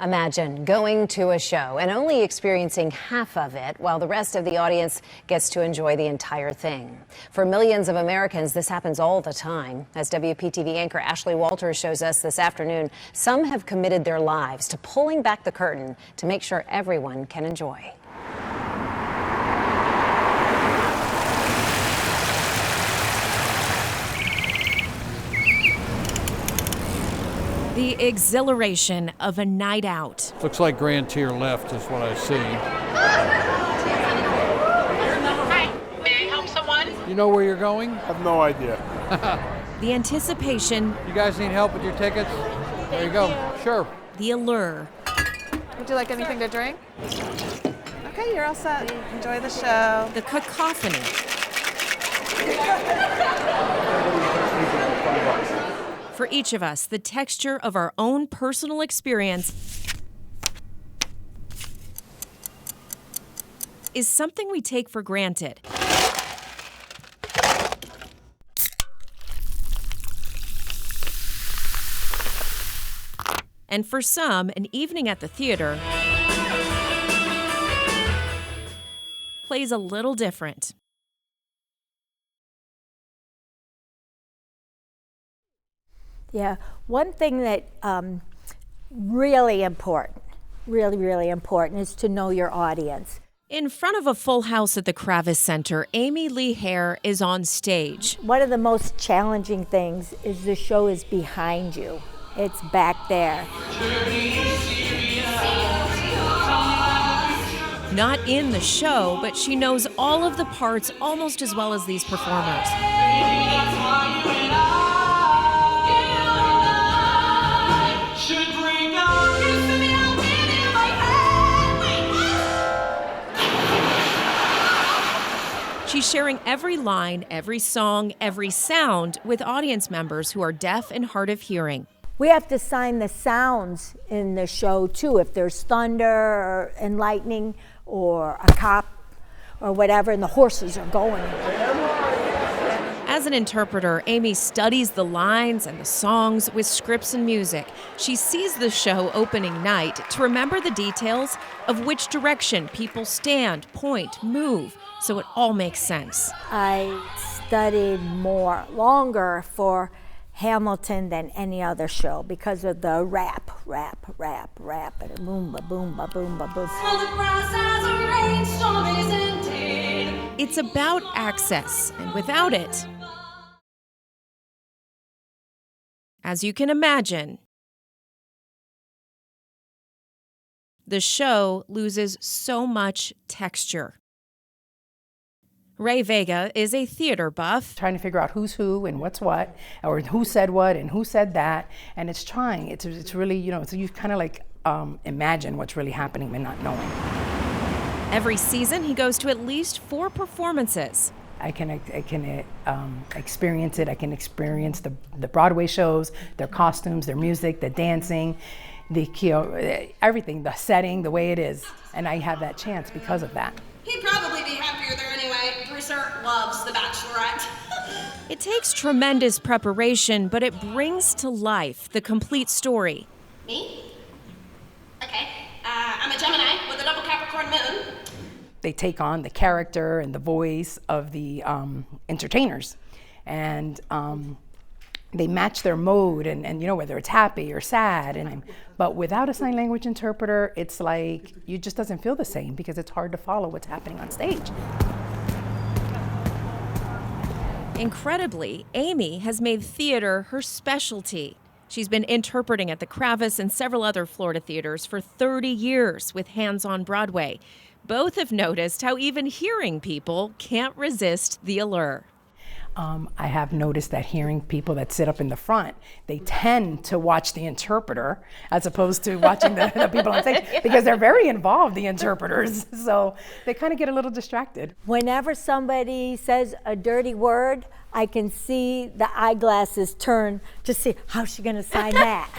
Imagine going to a show and only experiencing half of it while the rest of the audience gets to enjoy the entire thing. For millions of Americans, this happens all the time. As WPTV anchor Ashley Walters shows us this afternoon, some have committed their lives to pulling back the curtain to make sure everyone can enjoy. The exhilaration of a night out. Looks like Grand Tier left is what I see. Hi, may I help someone? You know where you're going? I have no idea. The anticipation. You guys need help with your tickets? There you go. Sure. The allure. Would you like anything to drink? Okay, you're all set. Enjoy the show. The cacophony. For each of us, the texture of our own personal experience is something we take for granted. And for some, an evening at the theater plays a little different. Yeah, one thing that really important is to know your audience. In front of a full house at the Kravis Center, Amy Lee Hare is on stage. One of the most challenging things is the show is behind you. It's back there. Not in the show, but she knows all of the parts almost as well as these performers. She's sharing every line, every song, every sound with audience members who are deaf and hard of hearing. We have to sign the sounds in the show too. If there's thunder and lightning or a cop or whatever, and the horses are going. As an interpreter, Amy studies the lines and the songs with scripts and music. She sees the show opening night to remember the details of which direction people stand, point, move, so it all makes sense. I studied longer for Hamilton than any other show because of the rap, and boom, ba boom, ba boom, ba boom. It's about access, and without it, as you can imagine, the show loses so much texture. Ray Vega is a theater buff. Trying to figure out who's who and what's what, or who said what and who said that, and it's really, so you kind of like imagine what's really happening and not knowing. Every season, he goes to at least 4 performances. I can experience it. I can experience the Broadway shows, their costumes, their music, the dancing, everything, the setting, the way it is, and I have that chance because of that. He'd probably be happier there anyway. Producer loves The Bachelorette. It takes tremendous preparation, but it brings to life the complete story. Me? Okay. I'm a Gemini with a double Capricorn moon. They take on the character and the voice of the entertainers, and they match their mode and whether it's happy or sad. But without a sign language interpreter, it's like it just doesn't feel the same because it's hard to follow what's happening on stage. Incredibly, Amy has made theater her specialty. She's been interpreting at the Kravis and several other Florida theaters for 30 years with Hands on Broadway. Both have noticed how even hearing people can't resist the allure. I have noticed that hearing people that sit up in the front, they tend to watch the interpreter as opposed to watching the people on stage because they're very involved, the interpreters. So they kind of get a little distracted. Whenever somebody says a dirty word, I can see the eyeglasses turn to see how's she going to sign that.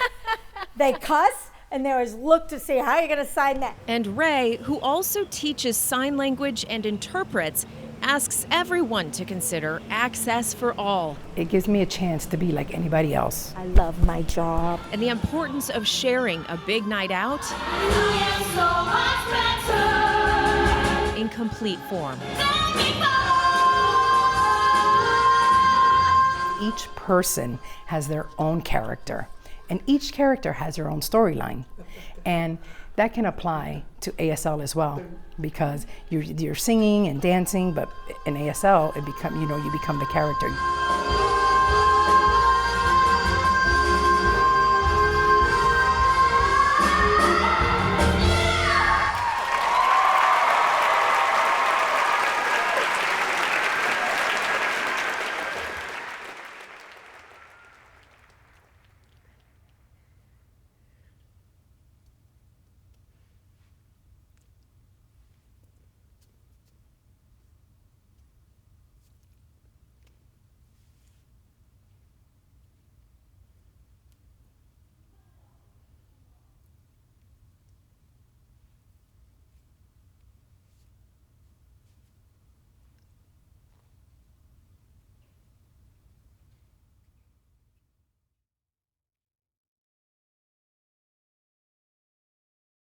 They cuss and they always look to see how you're going to sign that. And Ray, who also teaches sign language and interprets, asks everyone to consider access for all It gives me a chance to be like anybody else. I love my job. and the importance of sharing a big night out in complete form. Each person has their own character, and each character has their own storyline. And that can apply to ASL as well, because you're singing and dancing, but in ASL, you become the character.